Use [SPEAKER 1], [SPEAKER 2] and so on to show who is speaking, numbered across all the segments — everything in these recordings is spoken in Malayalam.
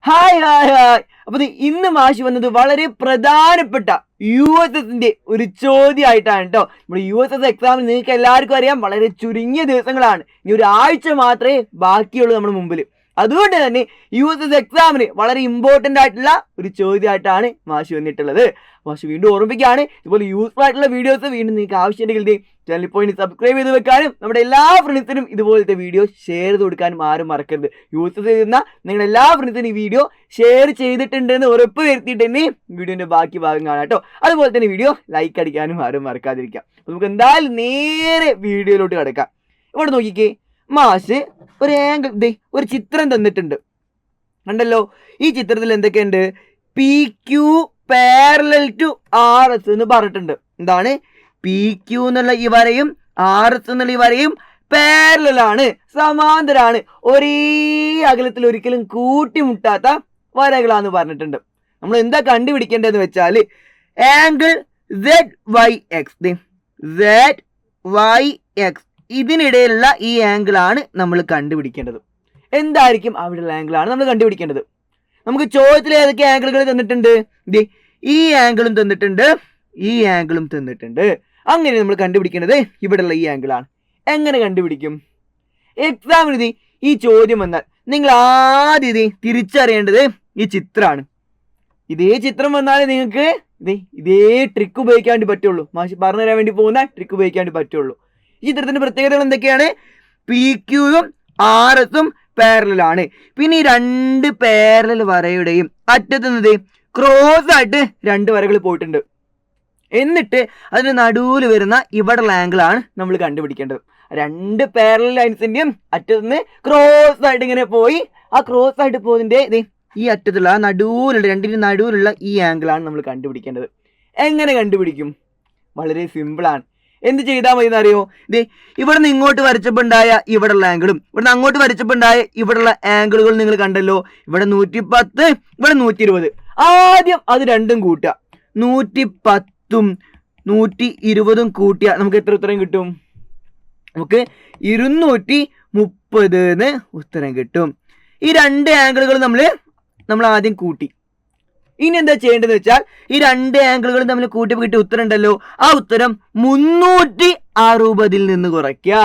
[SPEAKER 1] Hi hi hi. അപ്പൊ ഇന്ന് മാഷ് വന്നത് വളരെ പ്രധാനപ്പെട്ട USSന്റെ ഒരു ചോദ്യമായിട്ടാണ് കേട്ടോ. നമ്മുടെ USS എക്സാമിന് നിങ്ങൾക്ക് എല്ലാവർക്കും അറിയാം വളരെ ചുരുങ്ങിയ ദിവസങ്ങളാണ്, ഇനി ഒരു ആഴ്ച മാത്രമേ ബാക്കിയുള്ളൂ നമ്മുടെ മുമ്പിൽ. അതുകൊണ്ട് തന്നെ USS എക്സാമിന് വളരെ ഇമ്പോർട്ടൻ്റ് ആയിട്ടുള്ള ഒരു ചോദ്യമായിട്ടാണ് മാഷ് വന്നിട്ടുള്ളത്. മാഷ് വീണ്ടും ഓർമ്മിപ്പിക്കുകയാണ്, ഇതുപോലെ യൂസ്ഫുൾ ആയിട്ടുള്ള വീഡിയോസ് വീണ്ടും നിങ്ങൾക്ക് ആവശ്യമുണ്ടെങ്കിൽ ചാനൽ പോയി സബ്സ്ക്രൈബ് ചെയ്ത് വെക്കാനും നമ്മുടെ എല്ലാ ഫ്രണ്ട്സിനും ഇതുപോലത്തെ വീഡിയോ ഷെയർ ചെയ്ത് കൊടുക്കാനും ആരും മറക്കരുത്. യൂസ് ചെയ്യുന്ന നിങ്ങളുടെ എല്ലാ ഫ്രണ്ട്സിനും ഈ വീഡിയോ ഷെയർ ചെയ്തിട്ടുണ്ടെന്ന് ഉറപ്പ് വരുത്തിയിട്ട് തന്നെ വീഡിയോന്റെ ബാക്കി ഭാഗം കാണാം കേട്ടോ. അതുപോലെ തന്നെ വീഡിയോ ലൈക്ക് അടിക്കാനും ആരും മറക്കാതിരിക്കാം. നമുക്ക് എന്തായാലും നേരെ വീഡിയോയിലോട്ട് കിടക്കാം. ഇവിടെ നോക്കിക്കേ, മാഷ് ഒരു ആംഗിൾ ഒരു ചിത്രം തന്നിട്ടുണ്ട്, കണ്ടല്ലോ. ഈ ചിത്രത്തിൽ എന്തൊക്കെയുണ്ട്? PQ പാരലൽ ടു RS എന്ന് പറഞ്ഞിട്ടുണ്ട്. എന്താണ്? PQ എന്നുള്ള ഈ വരയും RS എന്നുള്ള ഈ വരയും പാരലലാണ്, സമാന്തരാണ്, ഒരേ അകലത്തിൽ ഒരിക്കലും കൂട്ടിമുട്ടാത്ത വരകളാന്ന് പറഞ്ഞിട്ടുണ്ട്. നമ്മൾ എന്താ കണ്ടുപിടിക്കേണ്ടതെന്ന് വെച്ചാൽ ആംഗിൾ ZYX ഇതിനിടയിലുള്ള ഈ ആംഗിൾ ആണ് നമ്മൾ കണ്ടുപിടിക്കേണ്ടത്. എന്തായിരിക്കും അവിടെയുള്ള ആംഗിൾ ആണ് നമ്മൾ കണ്ടുപിടിക്കേണ്ടത്. നമുക്ക് ചോദ്യത്തിൽ ഏതൊക്കെ ആംഗിളുകൾ തന്നിട്ടുണ്ട്? ഈ ആംഗിളും തന്നിട്ടുണ്ട്, ഈ ആംഗിളും തന്നിട്ടുണ്ട്. അങ്ങനെ നമ്മൾ കണ്ടുപിടിക്കേണ്ടത് ഇവിടെയുള്ള ഈ ആംഗിൾ ആണ്. എങ്ങനെ കണ്ടുപിടിക്കും? എക്സാമിന് ഈ ചോദ്യം വന്നാൽ നിങ്ങൾ ആദ്യം തിരിച്ചറിയേണ്ടത് ഈ ചിത്രമാണ്. ഇതേ ചിത്രം വന്നാൽ നിങ്ങൾക്ക് ഇതേ ട്രിക്ക് ഉപയോഗിക്കാൻ വേണ്ടി പറ്റുള്ളൂ. മാഷി പറഞ്ഞു തരാൻ വേണ്ടി പോകുന്ന ട്രിക്ക് ഉപയോഗിക്കാൻ വേണ്ടി പറ്റുള്ളൂ. ഈ ചിത്രത്തിന്റെ പ്രത്യേകതകൾ എന്തൊക്കെയാണ്? PQയും RSഉം പാരലലാണ്. പിന്നെ ഈ രണ്ട് പാരലൽ വരയുടെയും അറ്റത്തുനിന്ന് ക്രോസ് ആയിട്ട് രണ്ട് വരകൾ പോയിട്ടുണ്ട്. എന്നിട്ട് അതിന് നടുവിൽ വരുന്ന ഇവിടെയുള്ള ആംഗിൾ ആണ് നമ്മൾ കണ്ടുപിടിക്കേണ്ടത്. രണ്ട് പാരലൽ ലൈൻസിന്റെയും അറ്റത്തുനിന്ന് ക്രോസ് ആയിട്ട് ഇങ്ങനെ പോയി, ആ ക്രോസ് ആയിട്ട് പോകുന്നതിന്റെ ഈ അറ്റത്തുള്ള ആ നടുവിലുള്ള രണ്ടിന്റെ നടുവിലുള്ള ഈ ആംഗിൾ ആണ് നമ്മൾ കണ്ടുപിടിക്കേണ്ടത്. എങ്ങനെ കണ്ടുപിടിക്കും? വളരെ സിമ്പിളാണ്. എന്ത് ചെയ്താൽ മതി എന്നറിയോ? ഇവിടെ നിന്ന് ഇങ്ങോട്ട് വരച്ചപ്പോൾ ഉണ്ടായ ഇവിടെയുള്ള ആംഗിളും ഇവിടെ നിന്ന് അങ്ങോട്ട് വരച്ചപ്പോൾ ഉണ്ടായ ഇവിടെയുള്ള ആംഗിളുകൾ നിങ്ങൾ കണ്ടല്ലോ. ഇവിടെ 110, ഇവിടെ 120. ആദ്യം അത് രണ്ടും കൂട്ടുക. 110ഉം 120ഉം കൂട്ടിയാൽ നമുക്ക് എത്ര ഉത്തരം കിട്ടും? നമുക്ക് 230 എന്ന് ഉത്തരം കിട്ടും. ഈ രണ്ട് ആംഗിളുകൾ നമ്മൾ ആദ്യം കൂട്ടി. ഇനി എന്താ ചെയ്യേണ്ടതെന്ന് വെച്ചാൽ ഈ രണ്ട് ആംഗിളുകൾ തമ്മിൽ കൂട്ടി കിട്ടിയ ഉത്തരം ഉണ്ടല്ലോ, ആ ഉത്തരം 360 നിന്ന് കുറയ്ക്കുക.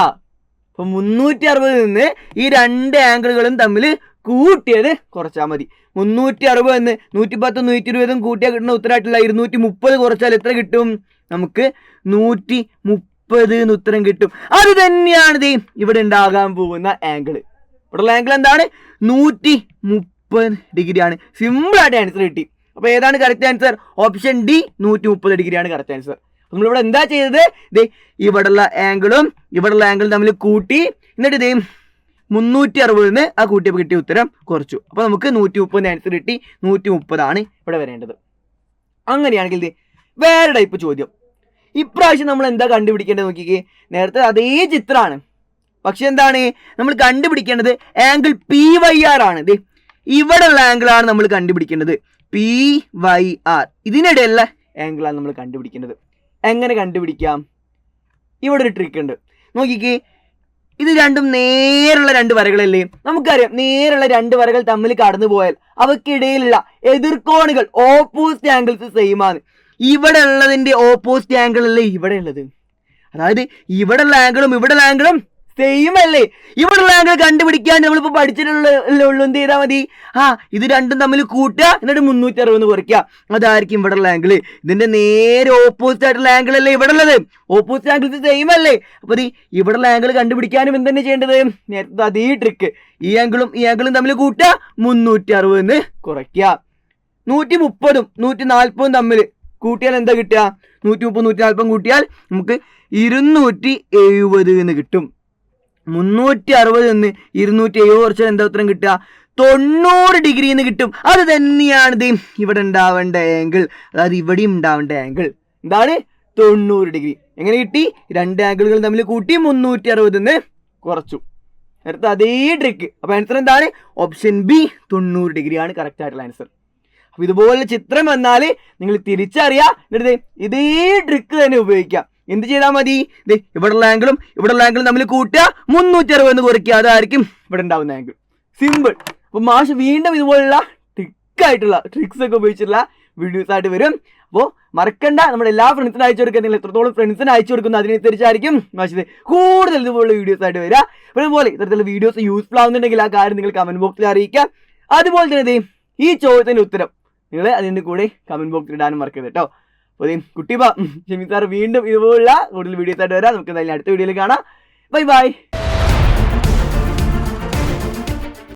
[SPEAKER 1] അപ്പൊ 360 നിന്ന് ഈ രണ്ട് ആംഗിളുകളും തമ്മിൽ കൂട്ടിയത് കുറച്ചാൽ മതി. 360 എന്ന് 110ഉം 120ഉം കൂട്ടിയാൽ കിട്ടുന്ന ഉത്തരമായിട്ടുള്ള 230 കുറച്ചാൽ എത്ര കിട്ടും? നമുക്ക് 130 എന്ന് ഉത്തരം കിട്ടും. അത് തന്നെയാണ് ഇവിടെ ഉണ്ടാകാൻ പോകുന്ന ആംഗിൾ. ഇവിടെയുള്ള ആംഗിൾ എന്താണ്? 130 ഡിഗ്രിയാണ്. സിമ്പിൾ ആയിട്ട് ആൻസർ കിട്ടി. അപ്പൊ ഏതാണ് കറക്റ്റ് ആൻസർ? ഓപ്ഷൻ ഡി, 130 ഡിഗ്രിയാണ് കറക്റ്റ് ആൻസർ. നമ്മളിവിടെ എന്താ ചെയ്തത്? ഇവിടെയുള്ള ആംഗിളും ഇവിടെയുള്ള ആംഗിളും തമ്മിൽ കൂട്ടി, എന്നിട്ട് 360 ആ കൂട്ടിയപ്പോൾ കിട്ടിയ ഉത്തരം കുറച്ചു. അപ്പൊ നമുക്ക് 130 ആൻസർ കിട്ടി. 130 ഇവിടെ വരേണ്ടത്. അങ്ങനെയാണെങ്കിൽ വേറെ ടൈപ്പ് ചോദ്യം. ഇപ്രാവശ്യം നമ്മൾ എന്താ കണ്ടുപിടിക്കേണ്ടത് നോക്കിക്കേ. നേരത്തെ അതേ ചിത്രമാണ്, പക്ഷെ എന്താണ് നമ്മൾ കണ്ടുപിടിക്കേണ്ടത്? ആംഗിൾ PYR ആണ്. ഇവിടെയുള്ള ആംഗിൾ ആണ് നമ്മൾ കണ്ടുപിടിക്കേണ്ടത്. PYR ഇതിനിടയിലുള്ള ആംഗിൾ ആണ് നമ്മൾ കണ്ടുപിടിക്കേണ്ടത്. എങ്ങനെ കണ്ടുപിടിക്കാം? ഇവിടെ ഒരു ട്രിക്ക് ഉണ്ട്, നോക്കിക്കേ. ഇത് രണ്ടും നേരുള്ള രണ്ട് വരകളല്ലേ? നമുക്കറിയാം നേരുള്ള രണ്ട് വരകൾ തമ്മിൽ കടന്നു പോയാൽ അവയ്ക്കിടയിലുള്ള എതിർക്കോണുകൾ ഓപ്പോസിറ്റ് ആംഗിൾസ് സെയിം ആണ്. ഇവിടെ ഉള്ളതിന്റെ ഓപ്പോസിറ്റ് ആംഗിൾ അല്ലേ ഇവിടെ ഉള്ളത്? അതായത് ഇവിടെയുള്ള ആംഗിളും ഇവിടെയുള്ള ആംഗിളും സെയിം അല്ലേ? ഇവിടെയുള്ള ആംഗിൾ കണ്ടുപിടിക്കാൻ നമ്മളിപ്പോൾ പഠിച്ചിട്ടുള്ളൂ. എന്ത് ചെയ്താൽ മതി? ഇത് രണ്ടും തമ്മിൽ കൂട്ടുക, എന്നിട്ട് 360 കുറയ്ക്കുക. അതായിരിക്കും ഇവിടെയുള്ള ആംഗിൾ. ഇതിന്റെ നേരെ ഓപ്പോസിറ്റ് ആയിട്ടുള്ള ആംഗിൾ അല്ലേ ഇവിടെ ഉള്ളത്? ഓപ്പോസിറ്റ് ആംഗിൾസ് സെയിം അല്ലേ? അപ്പൊ ഇവിടെയുള്ള ആംഗിൾ കണ്ടുപിടിക്കാനും എന്ത് തന്നെ ചെയ്യേണ്ടത്? നേരത്തെ അതേ ട്രിക്ക്. ഈ ആംഗിളും ഈ ആംഗിളും തമ്മിൽ കൂട്ടുക, 360 കുറയ്ക്കുക. 130ഉം 140ഉം തമ്മിൽ കൂട്ടിയാൽ എന്താ കിട്ടുക? 130 140 കൂട്ടിയാൽ നമുക്ക് 270 എന്ന് കിട്ടും. 360 നിന്ന് 270 കുറച്ചാൽ എന്താ ഉത്തരം കിട്ടുക? 90 ഡിഗ്രി എന്ന് കിട്ടും. അത് തന്നെയാണ് ഇവിടെ ഉണ്ടാവേണ്ട ആംഗിൾ, അതായത് ഇവിടെയും ഉണ്ടാവേണ്ട ആംഗിൾ. എന്താണ്? 90 ഡിഗ്രി. എങ്ങനെ കിട്ടി? രണ്ട് ആംഗിളുകൾ തമ്മിൽ കൂട്ടി 360 നിന്ന് കുറച്ചു. നേരത്തെ അതേ ട്രിക്ക്. അപ്പൊ ആൻസർ എന്താണ്? ഓപ്ഷൻ ബി, 90 ഡിഗ്രിയാണ് കറക്റ്റ് ആയിട്ടുള്ള ആൻസർ. അപ്പൊ ഇതുപോലെ ചിത്രം വന്നാൽ നിങ്ങൾ തിരിച്ചറിയാം, എന്നിട്ട് ഇതേ ട്രിക്ക് തന്നെ ഉപയോഗിക്കാം. എന്ത് ചെയ്താൽ മതി? ഇവിടെയുള്ള ആംഗിളും തമ്മിൽ കൂട്ടുക, 360 കുറയ്ക്കുക. അതായിരിക്കും ഇവിടെ ഉണ്ടാവുന്ന ആംഗിൾ. സിമ്പിൾ. അപ്പൊ മാഷ് വീണ്ടും ഇതുപോലുള്ള കിക്കായിട്ടുള്ള ട്രിക്സ് ഒക്കെ ഉപയോഗിച്ചിട്ടുള്ള വീഡിയോസ് ആയിട്ട് വരും. അപ്പോൾ മറക്കണ്ട, നമ്മുടെ എല്ലാ ഫ്രണ്ട്സിനും അയച്ചു കൊടുക്കുക. നിങ്ങൾ എത്രത്തോളം ഫ്രണ്ട്സിന് അയച്ചു കൊടുക്കുന്നു അതിനനുസരിച്ചായിരിക്കും മാഷിത് കൂടുതൽ ഇതുപോലുള്ള വീഡിയോസ് ആയിട്ട് വരിക. അതുപോലെ ഇത്തരത്തിലുള്ള വീഡിയോസ് യൂസ്ഫുൾ ആവുന്നുണ്ടെങ്കിൽ ആ കാര്യം നിങ്ങൾ കമന്റ് ബോക്സിൽ അറിയിക്കുക. അതുപോലെ തന്നെ ഈ ചോദ്യത്തിന്റെ ഉത്തരം നിങ്ങൾ അതിൻ്റെ കൂടെ കമന്റ് ബോക്സിൽ ഇടാനും മറക്കരുത് കേട്ടോ. അപ്പോൾ കുട്ടി ഷെമീൻ സാർ വീണ്ടും ഇതുപോലുള്ള കൂടുതൽ വീഡിയോസ് ആയിട്ട് വരാം. നമുക്ക് എന്തായാലും അടുത്ത വീഡിയോയിൽ കാണാം. Bye bye.